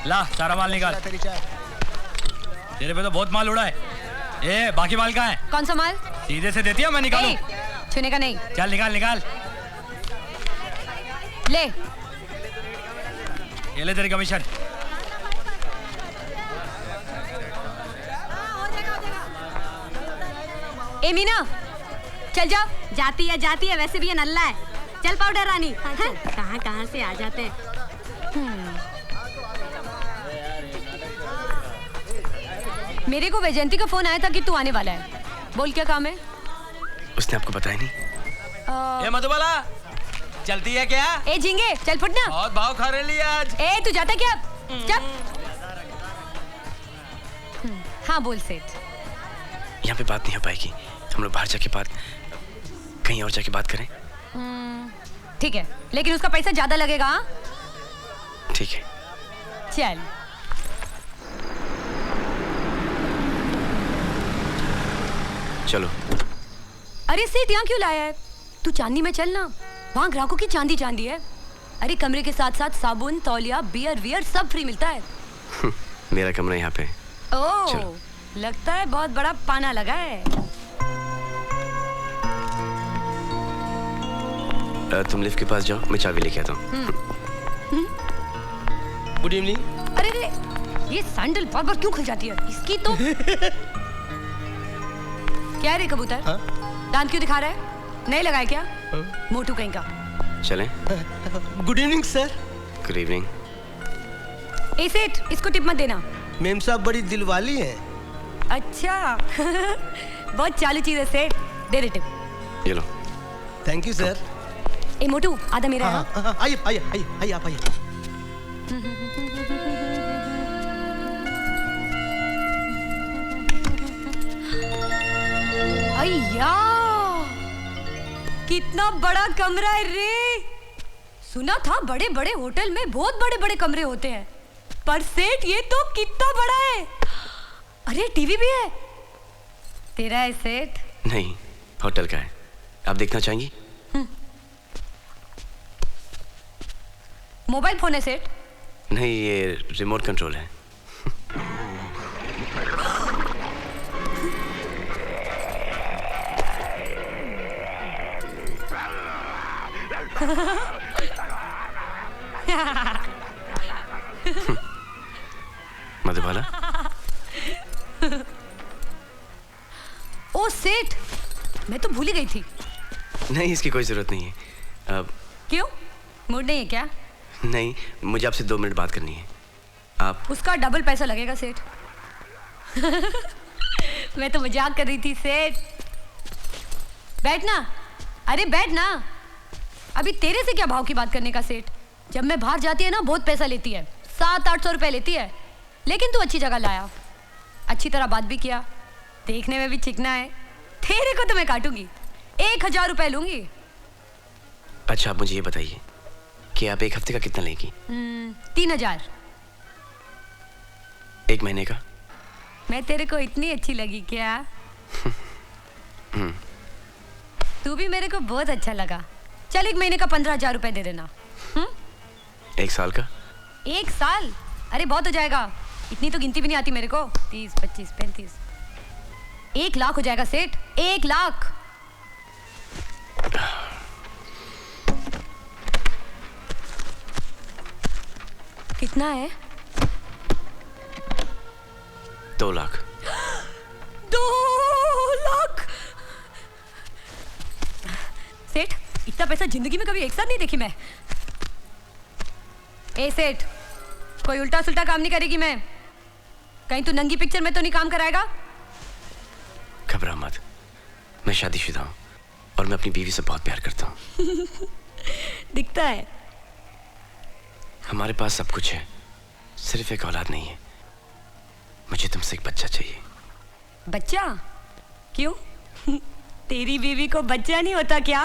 ला सारा माल निकाल। तेरे पे तो बहुत माल उड़ा है। ए बाकी माल कहाँ है? कौन सा माल? सीधे से देती है, मैं निकालूं? छूने का नहीं। चल निकाल निकाल। ले ये ले तेरी कमीशन। ए मीना चल जा। जाती है वैसे भी ये नल्ला है। चल पाउडर रानी। कहाँ कहाँ से आ जाते हैं। मेरे को वैजयंती का फोन आया था कि तू आने वाला है। बोल क्या काम है? उसने आपको बताया नहीं? ए मधुबाला चलती है क्या? ए झिंगे चल फुटना। बहुत भाव खा रही है आज। ए तू जाता क्या? चल। हाँ बोल सेठ। यहाँ पे बात नहीं हो पाएगी, हम लोग बाहर जाके बात, कहीं और जाके बात करें। ठीक है, लेकिन उसका पैसा ज्यादा लगेगा। हाँ ठीक है। चल। चलो। अरे सेठ यहाँ क्यों लाया है? तू चांदी में चल ना, वहाँ ग्राहकों की चांदी चांदी है। अरे कमरे के साथ साथ साबुन, तौलिया, बियर वियर सब फ्री मिलता है। मेरा कमरा यहाँ पे। ओह लगता है बहुत बड़ा पाना लगा है। तुम लिफ्ट के पास जाओ, मैं चाबी लेके आता हूँ। Good evening. अरे रे ये सैंडल बार बार क्यों खुल जाती है इसकी तो। क्या है रे कबूतर? दांत क्यों दिखा रहा है? नहीं लगाए क्या? मोटू कहीं का। चलें? Good evening sir. Good evening. ए सेठ इसको टिप मत देना। मेम साहब बड़ी दिलवाली हैं। अच्छा बहुत चालू चीज है सेठ, दे दे टिप। ये लो। Thank you sir. ए मोटू आधा मेरा है। आइए आइए आइए आइए आप आइए। अय्या कितना बड़ा कमरा है रे। सुना था बड़े बड़े होटल में बहुत बड़े बड़े कमरे होते हैं, पर सेठ ये तो कितना बड़ा है। अरे टीवी भी है। तेरा है सेठ? नहीं, होटल का है। आप देखना चाहेंगी? मोबाइल फोन है सेठ? नहीं, ये रिमोट कंट्रोल है। मधुबाला। ओ सेठ मैं तो भूल ही गई थी। नहीं, इसकी कोई जरूरत नहीं है। अब क्यों, मूड नहीं है क्या? नहीं, मुझे आपसे 2 मिनट बात करनी है। आप उसका डबल पैसा लगेगा सेठ। मैं तो मजाक कर रही थी सेठ। बैठना। अरे बैठना। अभी तेरे से क्या भाव की बात करने का सेठ? जब मैं बाहर जाती है ना बहुत पैसा लेती है, 700-800 रुपए लेती है, लेकिन तू अच्छी जगह लाया, अच्छी तरह बात भी किया, देखने में भी चिकना है। तेरे को तो मैं काटूंगी, 1000 रुपए लूंगी। अच्छा, आप मुझे ये बताइए कि आप 1 हफ्ते का कितना लेंगी? 3000। 1 महीने का? मैं तेरे को इतनी अच्छी लगी क्या? तू भी मेरे को बहुत अच्छा लगा। चल 1 महीने का 15000 रुपए दे देना। 1 साल का? 1 साल? अरे बहुत हो जाएगा, इतनी तो गिनती भी नहीं आती मेरे को। 30, 25, 35, 1 लाख हो जाएगा सेठ। 1 लाख। कितना है? 2 लाख। 2 लाख? सेठ इतना पैसा जिंदगी में कभी एक साथ नहीं देखी मैं। ए सेठ कोई उल्टा सुल्टा काम नहीं करेगी मैं। कहीं तू नंगी पिक्चर में तो नहीं काम कराएगा? घबरा मत, मैं शादीशुदा हूँ और मैं अपनी बीवी से बहुत प्यार करता हूँ। दिखता है। हमारे पास सब कुछ है, सिर्फ एक औलाद नहीं है। मुझे तुमसे एक बच्चा चाहिए। बच्चा? क्यों? तेरी बीवी को बच्चा नहीं होता क्या?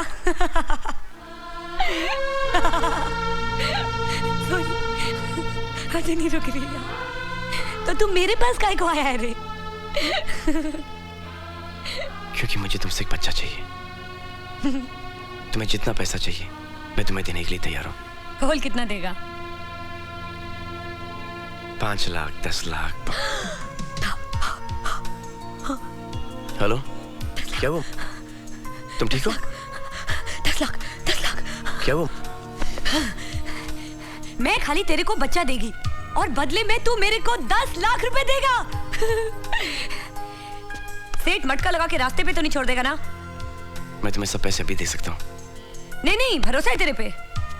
आज नहीं रुक रही है। तो तुम मेरे पास काहे को आया है रे? क्योंकि मुझे तुमसे एक बच्चा चाहिए। तुम्हें जितना पैसा चाहिए मैं तुम्हें देने के लिए तैयार हूँ। बोल कितना देगा? 5 लाख 10 लाख। हेलो, क्या वो? तुम ठीक हो? 10 लाख 10 लाख। क्या वो? मैं खाली तेरे को बच्चा देगी और बदले में तू मेरे को 10 लाख रुपए देगा। सेठ मटका लगा के रास्ते पे तो नहीं छोड़ देगा ना? मैं तुम्हें सब पैसे भी दे सकता हूँ। नहीं नहीं, भरोसा है तेरे पे,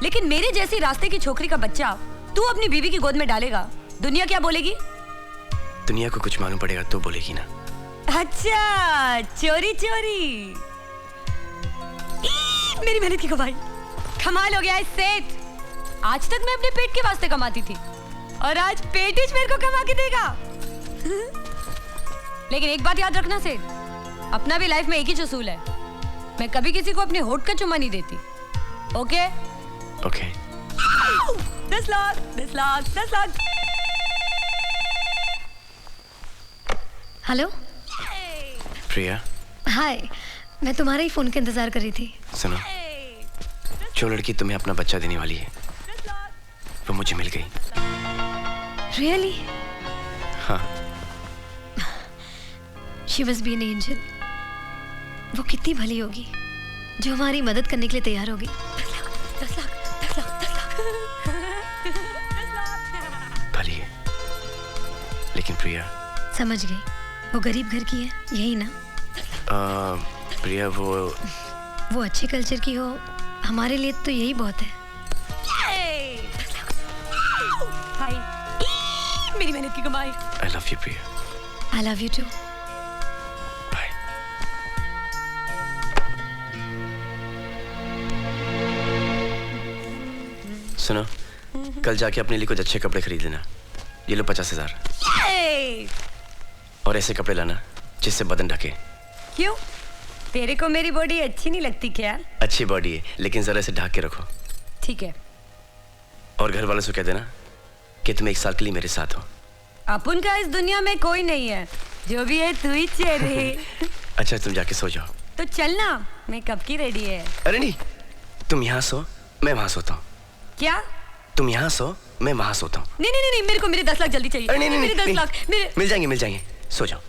लेकिन मेरे जैसी रास्ते की छोकरी का बच्चा तू अपनी बीवी की गोद में डालेगा, दुनिया क्या बोलेगी? दुनिया को कुछ मालूम पड़ेगा तो बोलेगी ना। अच्छा, चोरी चोरी। मेरी मेहनत की कमाई। कमाल हो गया है सेठ। आज तक मैं अपने पेट के वास्ते कमाती थी और आज पेटिश मेरे को कमा के देगा। लेकिन एक बात याद रखना सेठ, अपना भी लाइफ में एक ही उसूल है, मैं कभी किसी को अपने होठ का चुम्मा नहीं देती। Okay? Okay. 10 lakh 10 lakh 10 lakh. Hello Priya, hi, मैं तुम्हारे ही फोन का इंतजार कर रही थी। सुनो, जो लड़की तुम्हें अपना बच्चा देने वाली है वो मुझे मिल गई। रियली? हाँ। She must be an angel. वो कितनी भली होगी जो हमारी मदद करने के लिए तैयार होगी। 10 लाख 10 लाख 10 लाख 10 लाख। भली है, लेकिन प्रिया। समझ गई, वो गरीब घर की है, यही ना? प्रिया वो अच्छे कल्चर की हो, हमारे लिए तो यही बहुत है। हाय, मेरी मेहनत की कमाई। I love you Priya. I love you too. Bye. सुनो, कल जाके अपने लिए कुछ अच्छे कपड़े खरीद लेना। ये लो 50,000। और ऐसे कपड़े लाना जिससे बदन ढके। क्यों? तेरे को मेरी बॉडी अच्छी नहीं लगती क्या? अच्छी बॉडी है, लेकिन जरा से ढक के रखो। ठीक है। और घर वालों से कह देना कि तुम 1 साल के लिए मेरे साथ हो। अपन का इस दुनिया में कोई नहीं है, जो भी है तू ही चेहरे। अच्छा, तुम जाके सो जाओ। तो चलना, मैं कब की रेडी है। अरे नहीं, तुम यहाँ सो, मैं वहां सोता हूँ। क्या? तुम यहाँ सो, मैं वहां सोता हूँ। नहीं नहीं नहीं, मेरे को मेरे 10 लाख जल्दी चाहिए। अरे नहीं, मेरे 10 लाख मेरे। मिल जाएंगे, सो जाओ।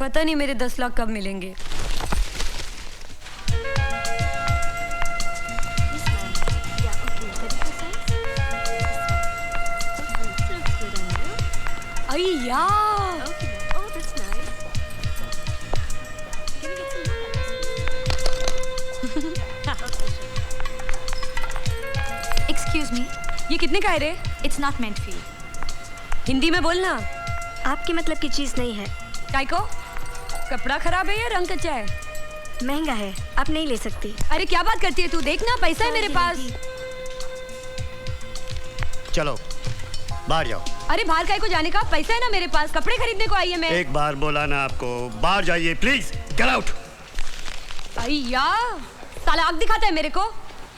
पता नहीं मेरे 10 लाख कब मिलेंगे। अय्या, एक्सक्यूज मी, ये कितने का है रे? It's not meant for you. Hindi में बोलना। आपके मतलब की चीज नहीं है। काय को? कपड़ा खराब है या रंग कच्चा है? महंगा है, आप नहीं ले सकती। अरे क्या बात करती है तू, देखना पैसा है मेरे पास। चलो बाहर जाओ। अरे बाहर काय को जाने का, पैसा है ना मेरे पास, कपड़े खरीदने को आई है मैं। एक बार बोला ना आपको, बाहर जाइए प्लीज, गेट आउट। अय्या, साला आग दिखाता है मेरे को।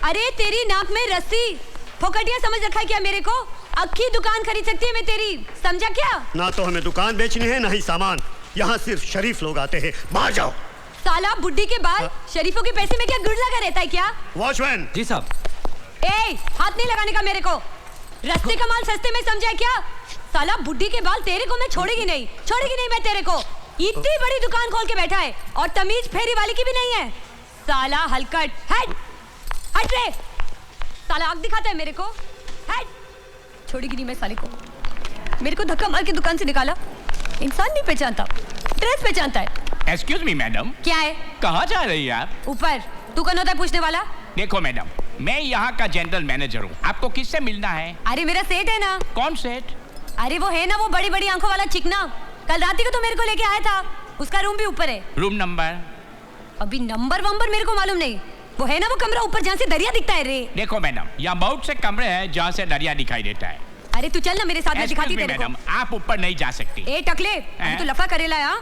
अरे तेरी नाक में रस्सी, फोकटिया समझ रखा है क्या मेरे को? अक्खी दुकान खरीद सकती है मैं तेरी, समझा क्या? ना तो हमें दुकान बेचनी है ना ही सामान, यहाँ सिर्फ शरीफ लोग आते हैं। बाहर जाओ। साला बुड्ढी के बाल, शरीफों के पैसे में क्या गुड़ लगा रहता है क्या? वॉचमैन। जी साहब। ए, हाथ नहीं लगाने का मेरे को, रस्ते का माल सस्ते में समझा क्या? साला बुड्ढी के बाल, तेरे को मैं छोड़ेगी नहीं मैं तेरे को। इतनी बड़ी दुकान खोल के बैठा है और तमीज फेरी वाली की भी नहीं है। साला हलकट, हट रे। साला आग दिखाता है मेरे को, हट। छोड़ेगी नहीं मैं साले को। मेरे को धक्का मार के दुकान से निकाला। इंसान नहीं पहचानता, ड्रेस पहचानता है। Excuse me madam. क्या है? कहाँ जा रही है आप? ऊपर। तू कौन होता है पूछने वाला? देखो मैडम, मैं यहाँ का जनरल मैनेजर हूँ, आपको किससे मिलना है? अरे मेरा सेठ है ना। कौन सेठ? अरे वो है ना, वो बड़ी बड़ी आंखों वाला चिकना, कल रात को तो मेरे को लेके आया था। उसका रूम भी ऊपर है। Room number? अभी नंबर वंबर मेरे को मालूम नहीं। वो है ना वो कमरा ऊपर जहाँ से दरिया दिखता है रे। देखो मैडम, यहाँ बहुत से कमरे हैं जहाँ से दरिया दिखाई देता है। अरे तू चल ना मेरे साथ, में दिखाती तेरे को। मैडम, आप ऊपर नहीं जा सकती। ए टकले, अभी तू लफा करेला है?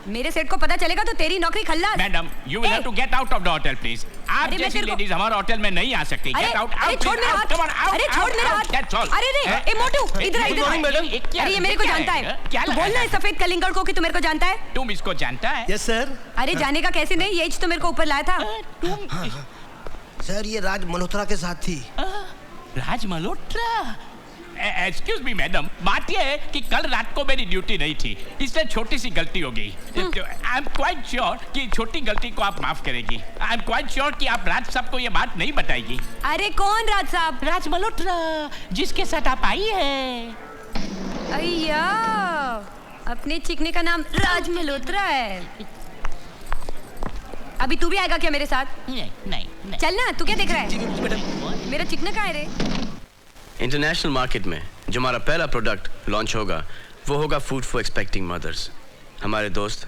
मेरे सेठ को पता चलेगा तो तेरी नौकरी खल्लास। Madam, you will have to get out of the hotel, please. आप जैसी लेडीज हमारे होटल में नहीं आ सकती। Get out, out, अरे छोड़ मेरा हाथ। अरे छोड़ मेरा हाथ। That's all. अरे रे, ए मोटू, इधर आ, इधर। अरे ये मेरे को जानता है। तू बोलना है सफेद कलिंगड़ को कि तू मेरे को जानता है। तुम इसको जानता है? Yes sir. अरे जाने का कैसे नहीं, ये तो मेरे को ऊपर लाया था। सर ये राज मल्होत्रा के साथ थी। राज मल्होत्रा? एक्सक्यूज मी मैडम, बात यह है कि कल रात को मेरी ड्यूटी नहीं थी, इसलिए छोटी सी गलती हो गई। आई एम क्वाइट श्योर कि छोटी गलती को आप माफ करेगी। आई एम क्वाइट श्योर कि आप राज साहब को ये बात नहीं बताएगी। अरे कौन राज साहब? राज मल्होत्रा, जिसके साथ आप आई है। अय्या, अपने चिकने का नाम राज मल्होत्रा है। अभी तू भी आएगा क्या मेरे साथ? नहीं। चल ना, तू क्या देख रहा है? मेरा चिकना कहाँ है रे? इंटरनेशनल मार्केट में जो हमारा पहला प्रोडक्ट लॉन्च होगा वो होगा फूड फॉर एक्सपेक्टिंग मदर्स। हमारे दोस्त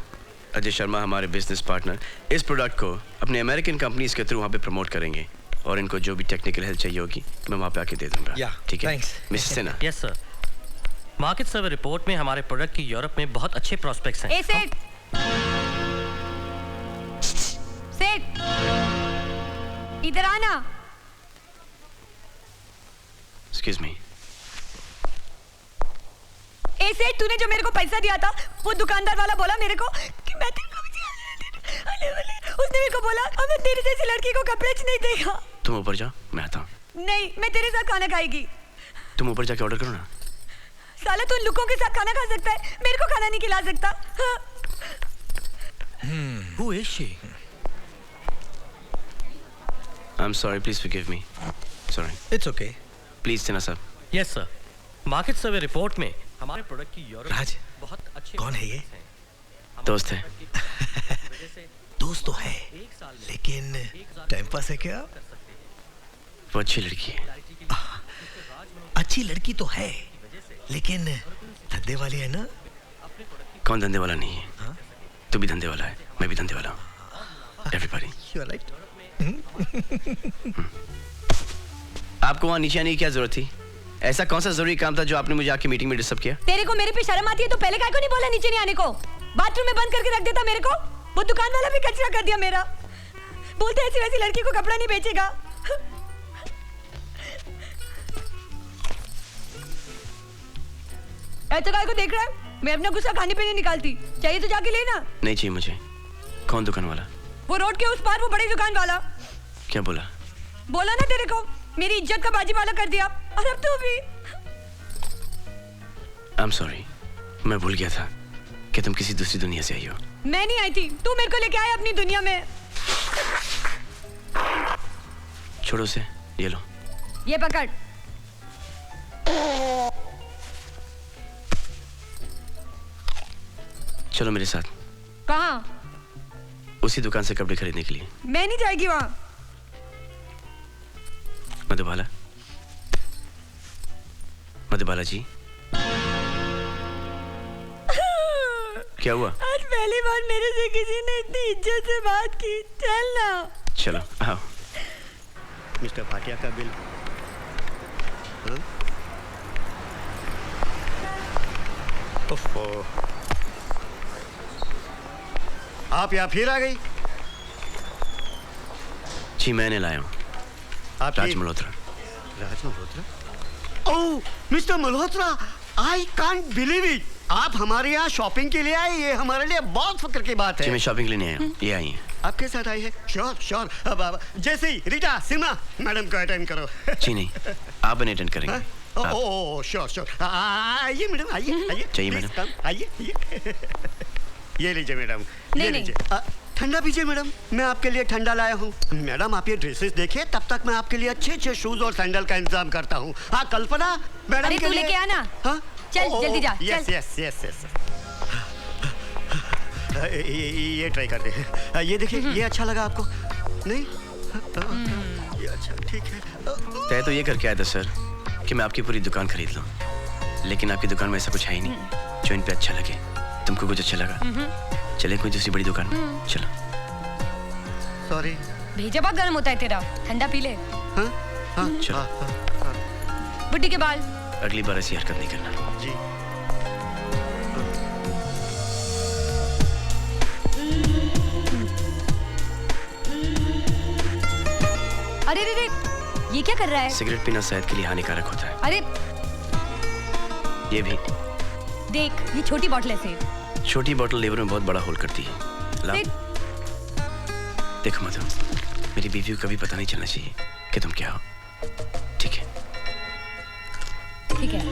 अजय शर्मा, हमारे बिजनेस पार्टनर, इस प्रोडक्ट को अपने अमेरिकन कंपनीज के थ्रू वहाँ पे प्रमोट करेंगे और इनको जो भी टेक्निकल हेल्प चाहिए होगी मैं वहाँ पे आके दे दूंगा। ठीक है mister Sinha? Yes sir. Market survey report में हमारे प्रोडक्ट की यूरोप में बहुत अच्छे प्रोस्पेक्ट्स हैं। ए सेठ, सेठ, इधर आना। Excuse me. ए सेठ, तूने जो मेरे को पैसा दिया था वो दुकानदार वाला बोला मेरे को कि मैं तेरे को उसने मेरे को बोला अब मैं तेरी जैसी लड़की को कपड़े नहीं देगा। तुम ऊपर जाओ, मैं आता हूँ। नहीं, मैं तेरे साथ खाना खाएगी। तुम ऊपर जाके ऑर्डर करो ना। साला तू लुकों के साथ खाना खा सकता है, मेरे को खाना नहीं खिला सकता। Who is she? I'm sorry, please forgive me. Sorry. It's okay. Please Sinha साहब। Yes sir. Market survey report में हमारे प्रोडक्ट की यूरोप राज, बहुत अच्छे कौन है ये? दोस्त है। दोस्त तो है, लेकिन टाइम पास है क्या? वो अच्छी लड़की है। अच्छी लड़की तो है, लेकिन धंधे वाली है ना? कौन धंधे वाला नहीं है? तू भी धंधे वाला है, मैं भी धंधे वाला हूँ। Everybody. You are right. आपको वहाँ नीचे आने की क्या जरूरत थी? ऐसा कौन सा जरूरी काम था जो आपने मुझे आके मीटिंग में डिस्टर्ब किया? तेरे को मेरे पे शर्म आती है तो पहले काहे को नहीं बोला नीचे नहीं आने को? बाथरूम में बंद करके रख देता मेरे को। वो दुकान वाला भी कचरा कर दिया मेरा। बोलते ऐसी वैसी लड़की को कपड़ा नहीं बेचेगा। ऐसा काहे को देख रहा है? मैं अपना गुस्सा खाने पे नहीं निकालती। चाहिए तो जाके लेना। नहीं चाहिए मुझे। कौन दुकान वाला? वो रोड के उस पार वो बड़ी दुकान वाला। क्या बोला? बोला ना तेरे को, मेरी इज्जत का बाजीवाला कर दिया। और अब तू भी। I'm sorry, मैं भूल गया था कि तुम किसी दूसरी दुनिया से आई हो। मैं नहीं आई थी, तू मेरे को लेके आया अपनी दुनिया में। छोड़ो उसे, ये लो। ये पकड़। चलो मेरे साथ। कहाँ? उसी दुकान से कपड़े खरीदने के लिए। मैं नहीं जाएगी वहाँ। मधुबाला, मधुबाला जी। क्या हुआ? आज पहली बार मेरे से किसी ने इतनी इज्जत से बात की। चल ना। चलो आओ। मिस्टर भाटिया का बिल। ओफो, आप यहाँ फिर आ गई? जी मैंने लाया हूँ। आप Raj Malhotra. Raj Malhotra? Oh mister Malhotra, I can't believe it. आप हमारे यहाँ शॉपिंग के लिए आए, ये हमारे लिए बहुत फक्र की बात है। जी मैं शॉपिंग के लिए नहीं आया हूँ, ये आई हैं। आपके साथ आई है? Sure sure. अब जैसे ही रीटा सिन्हा मैडम को अटेंड करो। जी नहीं, आप इन्हें अटेंड करेंगे। Oh sure sure. आइए मैडम, आइए आइए। चाहिए Please मैडम? come, आइए। ये लीजिए मैडम, ये नहीं, लीजिए। ठंडा पीजिए मैडम, मैं आपके लिए ठंडा लाया हूँ। मैडम आप ये ड्रेसेस देखिए, तब तक मैं आपके लिए अच्छे अच्छे शूज और सैंडल का इंतजाम करता हूँ। हाँ कल्पना मैडम अरे के तू लिए। लेके आना। हाँ चल, जल्दी जा, यस चल। Yes yes yes. ये ट्राई करते हैं। ये देखिए, ये अच्छा लगा आपको? नहीं? ये अच्छा, ठीक है। तय तो ये करके आया था सर कि मैं आपकी पूरी दुकान खरीद लूँ, लेकिन आपकी दुकान में ऐसा कुछ है ही नहीं जो इन पे अच्छा लगे। तुमको कुछ अच्छा लगा? चले कोई दूसरी बड़ी दुकान में। चलो। सॉरी। भेजा बहुत गर्म होता है तेरा, ठंडा पी ले। हाँ हाँ चलो। बुड्ढी के बाल। अगली बार ऐसी हरकत नहीं करना। जी। अरे रे रे, ये क्या कर रहा है? सिगरेट पीना सेहत के लिए हानिकारक होता है। अरे ये भी देख, ये छोटी बोतल है सेठ। छोटी बोतल लीवर में बहुत बड़ा होल करती है। ला। सेठ, देखो मधु, मेरी बीवी को कभी पता नहीं चलना चाहिए कि तुम क्या हो, ठीक है? ठीक है।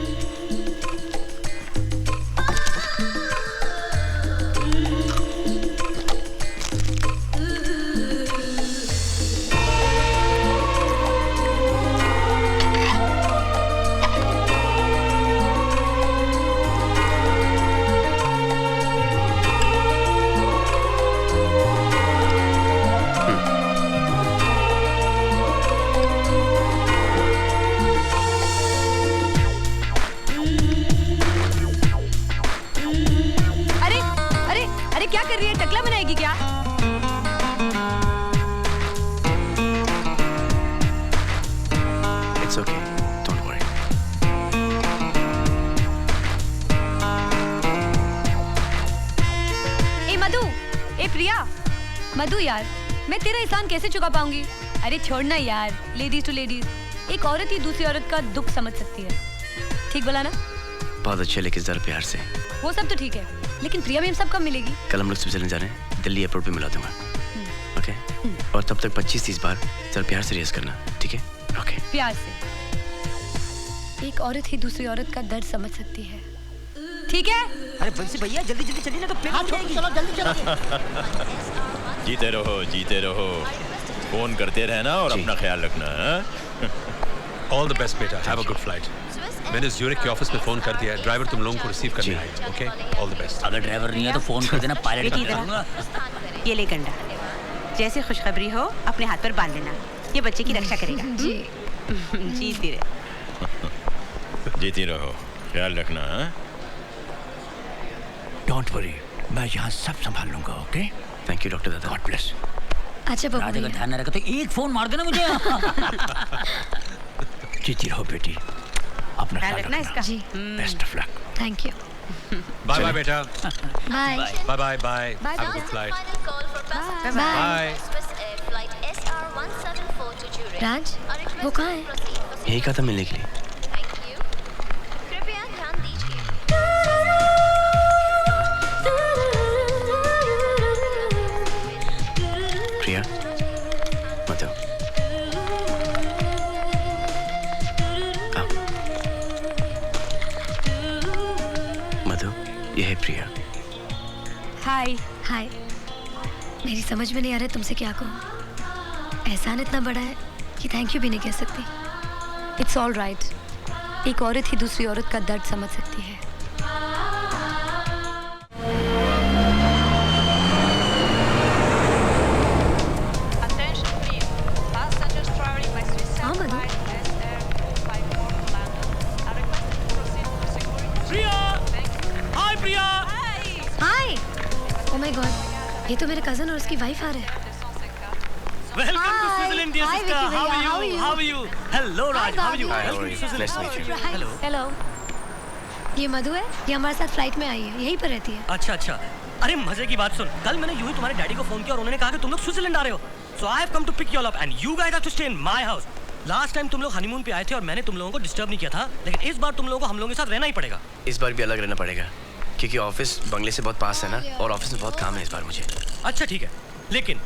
क्या कर रही है? टकला बनाएगी क्या? It's okay. Don't worry. ए मधु, ए प्रिया, मधु यार, मैं तेरा एहसान कैसे चुका पाऊंगी? अरे छोड़ना यार, लेडीज टू लेडीज, एक औरत ही दूसरी औरत का दुख समझ सकती है। ठीक बोला ना? बहुत अच्छे, लेकिन जरा प्यार से। वो सब तो ठीक है, लेकिन प्रिया मैम सब कब मिलेगी? कल हम लोग स्विट्जरलैंड जा रहे हैं, दिल्ली एयरपोर्ट पे मिला दूंगा। ओके? और तब तक 25-30 बार जरा प्यार से रेस करना, ठीक है? ओके। प्यार से। एक औरत ही दूसरी औरत का दर्द समझ सकती है। ठीक है? अरे बंसी भैया जल्दी जल्दी चलिए ना, तो प्लेन हो जाएगी। चलो जल्दी चलो। जीते रहो, जीते रहो। फोन करते रहना और अपना ख्याल रखना। ऑल द बेस्ट बेटा, हैव अ गुड फ्लाइट। मैंने ज्यूरिख के ऑफिस में फोन कर दिया है, ड्राइवर तुम लोगों को रिसीव करने आएगा। Okay, all the best. अगर ड्राइवर नहीं है तो फोन कर देना, पायलट कर दूंगा। ये ले गंडा, जैसे खुशखबरी हो अपने हाथ पर बांध लेना, ये बच्चे की रक्षा करेगा। जी। जीती रहे। जीती रहो, ख्याल रखना। डोंट वरी, मैं यहाँ सब संभाल लूंगा। ओके, थैंक यू डॉक्टर दादा। God bless. अच्छा बाबू, राजा का ध्यान न रखा तो एक फोन मार देना मुझे। जीती रहो बेटी, अपना ख्याल रखना इसका। जी। Best of luck. Thank you. Bye bye बेटा। Bye bye bye bye. Have a good flight. Bye. Raj, वो कहाँ है? यही कहा था मिलने के लिए। प्रिया, मधु, आओ। मधु, ये है प्रिया। हाय। हाय। मेरी समझ में नहीं आ रहा तुमसे क्या कहूँ। एहसान इतना बड़ा है कि थैंक यू भी नहीं कह सकती। It's all right. एक औरत ही दूसरी औरत का दर्द समझ सकती है। हाँ मधु। प्रिया, हाय प्रिया। हाय। ओह माय गॉड, ये तो मेरे कजन और उसकी वाइफ आ रहे हैं। Welcome to Switzerland, dear Hi, sister. Vicky How भैया, are you? How are you? Hello, Raj. How are you? Hi, Welcome to Switzerland. Nice to meet you. Hello. Hello. ये मधु है, ये हमारे साथ फ्लाइट में आई है, यहीं पर रहती है। अच्छा अच्छा, अरे मजे की बात सुन, कल मैंने यूं ही तुम्हारे डैडी को फोन किया और उन्होंने कहा कि तुम लोग स्विट्जरलैंड आ रहे हो। So I have come to pick you all up and you guys have to stay in my house. Last time तुम लोग हनीमून पे आए थे और मैंने तुम लोगों को डिस्टर्ब नहीं किया था, लेकिन इस बार तुम लोगों को हम लोगों के साथ रहना ही पड़ेगा। इस बार भी अलग रहना पड़ेगा, क्योंकि ऑफिस बंगले से बहुत पास है ना, और ऑफिस में बहुत काम है इस बार मुझे। अच्छा ठीक है, लेकिन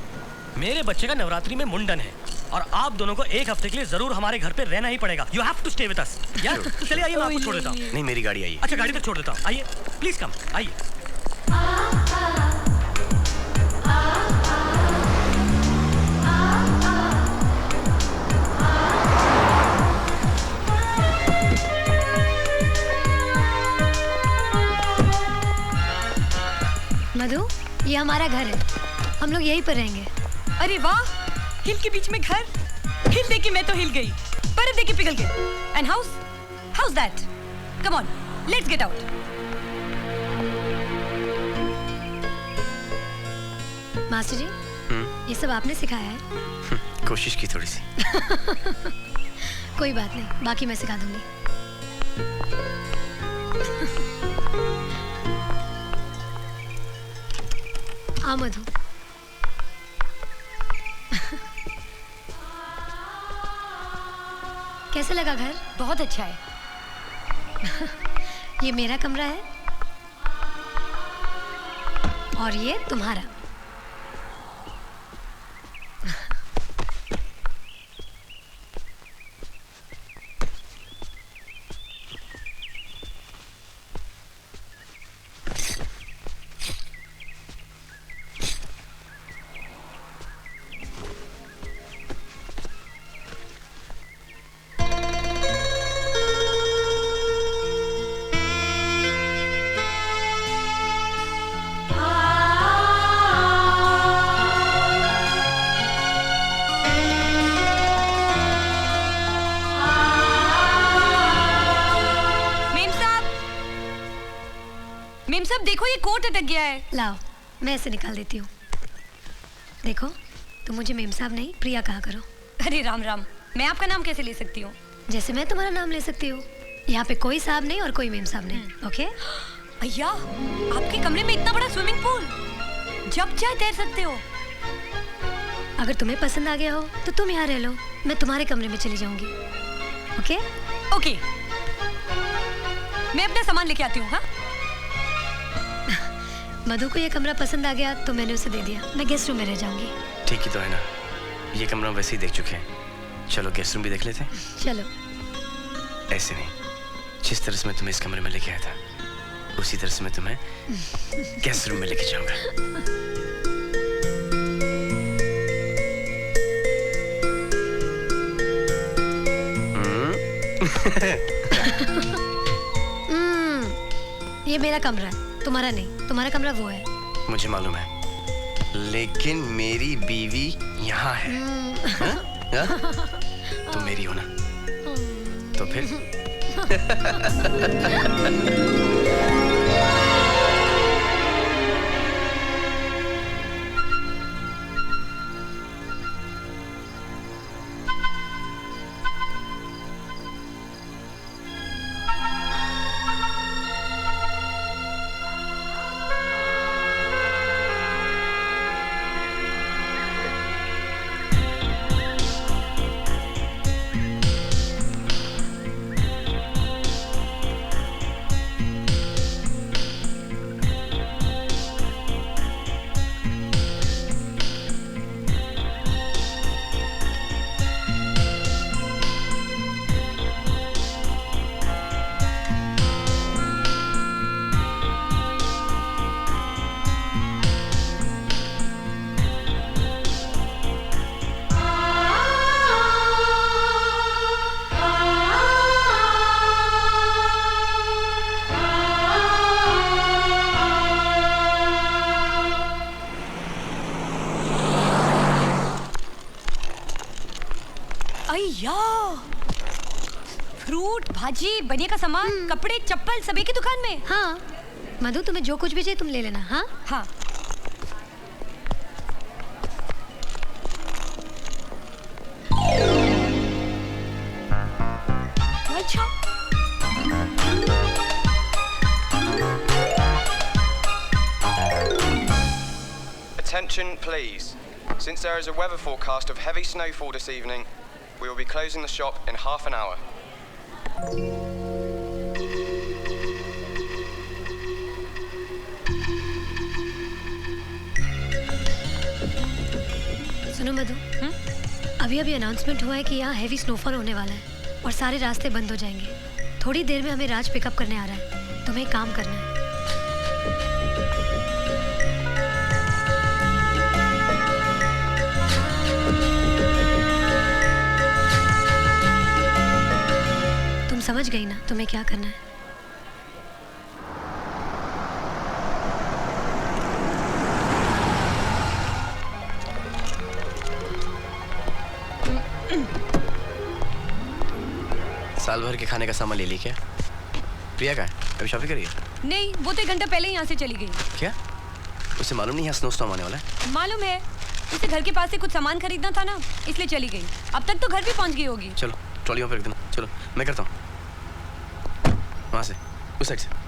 मेरे बच्चे का नवरात्रि में मुंडन है और आप दोनों को एक हफ्ते के लिए जरूर हमारे घर पे रहना ही पड़ेगा। You have to stay with us. यार चलिए आइए, मैं आपको छोड़ देता हूँ। नहीं, मेरी गाड़ी आई है। अच्छा गाड़ी तक छोड़ देता हूँ, आइए प्लीज कम, आइए। मधु, ये हमारा घर है, हम लोग यहीं पर रहेंगे। अरे वाह, हिल के बीच में घर। हिल देके मैं तो हिल गई, पर देके पिघल गई। And house, house that? Come on, let's get out. Master ji, ये सब आपने सिखाया है? कोशिश की थोड़ी सी। कोई बात नहीं, बाकी मैं सिखा दूंगी। आ मधु। कैसे लगा घर? बहुत अच्छा है। ये मेरा कमरा है और ये तुम्हारा। मेम साहब देखो ये कोट अटक गया है। लाओ मैं इसे निकाल देती हूँ। देखो तुम मुझे मेम साहब नहीं प्रिया कहा करो। अरे राम राम, मैं आपका नाम कैसे ले सकती हूँ? जैसे मैं तुम्हारा नाम ले सकती हूँ। यहाँ पे कोई साहब नहीं और कोई मेम साहब नहीं। ओके भैया आपके कमरे में इतना बड़ा स्विमिंग पूल, जब चाहे तैर सकते हो। अगर तुम्हें पसंद आ गया हो तो तुम यहाँ रह लो, मैं तुम्हारे कमरे में चली जाऊंगी। ओके ओके, मैं अपना सामान लेके आती हूँ। हाँ मधु को ये कमरा पसंद आ गया तो मैंने उसे दे दिया, मैं गेस्ट रूम में रह जाऊंगी। ठीक ही तो है ना, ये कमरा वैसे ही देख चुके हैं, चलो गेस्ट रूम भी देख लेते हैं। चलो। ऐसे नहीं, जिस तरह से मैं तुम्हें इस कमरे में लेके आया था उसी तरह से मैं तुम्हें गेस्ट रूम में लेके जाऊंगा। ये मेरा कमरा है, तुम्हारा नहीं। तुम्हारा कमरा वो है। मुझे मालूम है, लेकिन मेरी बीवी यहाँ है। हा? तुम मेरी हो ना, तो फिर फ्रूट, भाजी, बनिए का सामान, कपड़े, चप्पल सब एक ही दुकान में। हाँ मधु, तुम्हें जो कुछ भी चाहिए तुम ले लेना। हाँ हाँ। अच्छा Attention please. Since there is a weather forecast of heavy snowfall this evening, we will be closing the shop in half an hour. सुनो मधु, अभी अनाउंसमेंट हुआ है कि यहाँ हैवी स्नोफॉल होने वाला है और सारे रास्ते बंद हो जाएंगे। थोड़ी देर में हमें राज पिकअप करने आ रहा है, तुम्हें एक काम करना है। तुम समझ गई ना तुम्हें क्या करना है? साल भर के खाने का सामान ले ली क्या? प्रिया का है, अभी शॉपिंग करिए? नहीं, वो तो 1 घंटा पहले ही यहाँ से चली गई। क्या? उसे मालूम नहीं यहाँ स्नो स्टॉर्म आने वाला है? मालूम है, उसे घर के पास से कुछ सामान खरीदना था ना, इसलिए चली गई। अब तक तो घर भी पहुँच गई होगी। चलो ट्रॉली में रख देना। चलो मैं करता हूँ, वहाँ से, उस साइड से।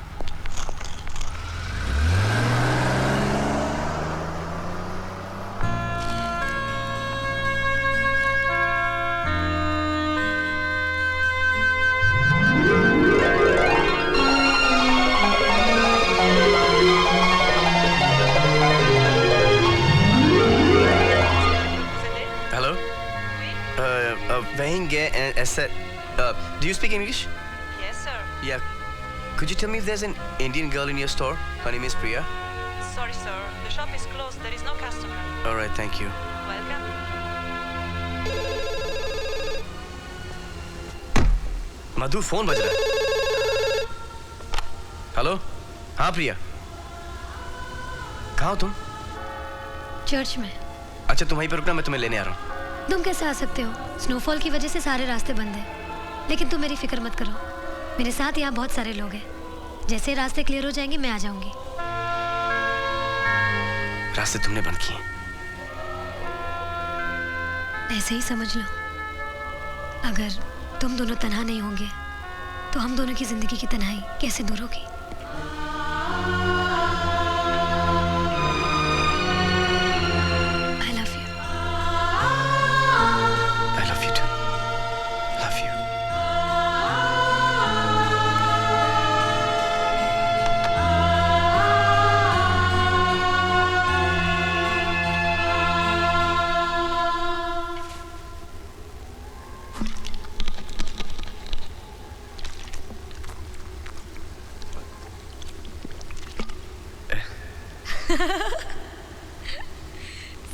Do you speak English? Yes, sir. Yeah. Could you tell me if there's an Indian girl in your store? Her name is Priya. Sorry, sir. The shop is closed. There is no customer. All right, thank you. Welcome. Madhu, phone बज रहा है। Hello, हाँ प्रिया, कहाँ हो तुम? Church में। अच्छा तुम वहीं पर रुकना, मैं तुम्हें लेने आ रहा हूँ। तुम कैसे आ सकते हो? स्नोफॉल की वजह से सारे रास्ते बंद हैं। लेकिन तुम मेरी फिक्र मत करो, मेरे साथ यहाँ बहुत सारे लोग हैं। जैसे रास्ते क्लियर हो जाएंगे मैं आ जाऊंगी। रास्ते तुमने बंद किए? ऐसे ही समझ लो। अगर तुम दोनों तन्हा नहीं होंगे तो हम दोनों की जिंदगी की तन्हाई कैसे दूर होगी?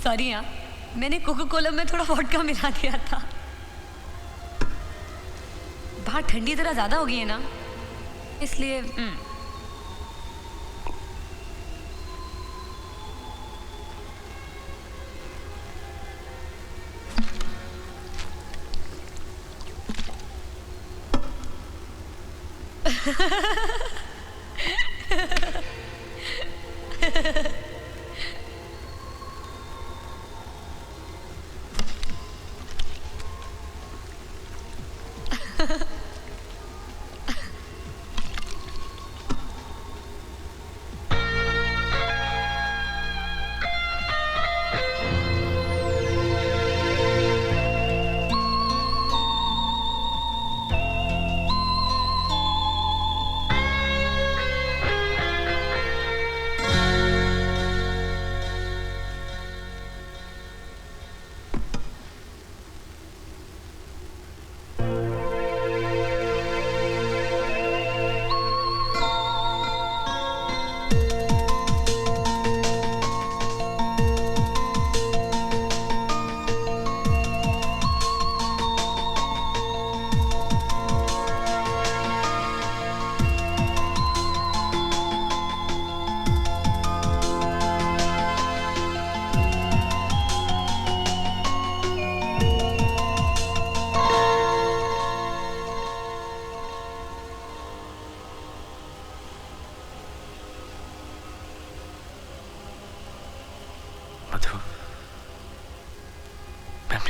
सॉरी यार, मैंने कोको कोला में थोड़ा वोडका मिला दिया था। बाहर ठंडी तरह ज्यादा हो गई है ना, इसलिए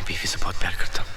बीवी से बहुत प्यार करता हूँ।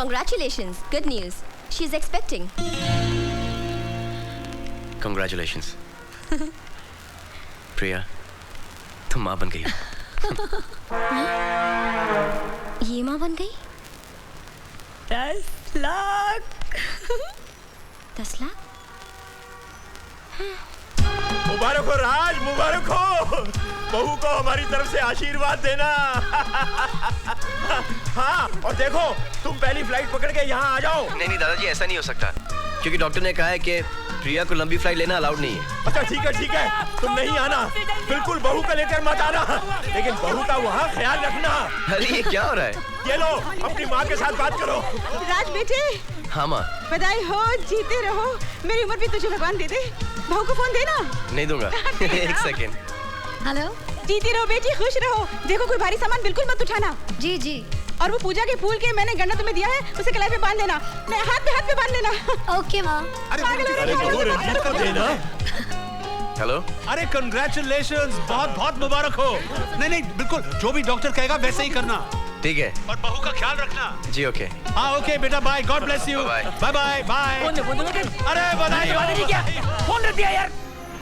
Congratulations. Good news. She's expecting. Congratulations. प्रिया, तुम माँ बन गई हो। ये माँ बन गई? 10 लाख। 10 लाख? मुबारक हो राज, मुबारक हो। बहू को हमारी तरफ से आशीर्वाद देना। हाँ, और देखो तुम पहली फ्लाइट पकड़ के यहाँ आ जाओ। नहीं दादाजी, ऐसा नहीं हो सकता, क्योंकि डॉक्टर ने कहा है कि प्रिया को लंबी फ्लाइट लेना अलाउड नहीं है। अच्छा ठीक है, तुम नहीं आना, बिल्कुल बहू को लेकर मत आना, लेकिन बहू का वहाँ ख्याल रखना। अरे ये क्या हो रहा है? ये लो, अपनी माँ के साथ बात करो। राज बेटे, हाँ माँ। बधाई हो, जीते रहो। मेरी उम्र भी तुझे भगवान दे दे। बहू को फोन देना। नहीं दूंगा। एक सेकेंड। हेलो। जीती रहो बेटी, खुश रहो। देखो कोई भारी सामान बिल्कुल मत उठाना। जी जी। और वो पूजा के फूल के मैंने गन्ना तुम्हें दिया है, उसे कलाई पे बांध लेना। नहीं, हाथ पे बांध लेना। ओके माँ। हेलो। अरे कंग्रेचुलेशंस, बहुत बहुत मुबारक हो। नहीं बिल्कुल, जो भी डॉक्टर कहेगा वैसे ही करना। ठीक है। और बहू का ख्याल रखना। जी ओके। हाँ ओके बेटा, bye, God bless you. Bye bye bye. Phone दे, अरे बधाई हो। क्या फोन रख दिया यार।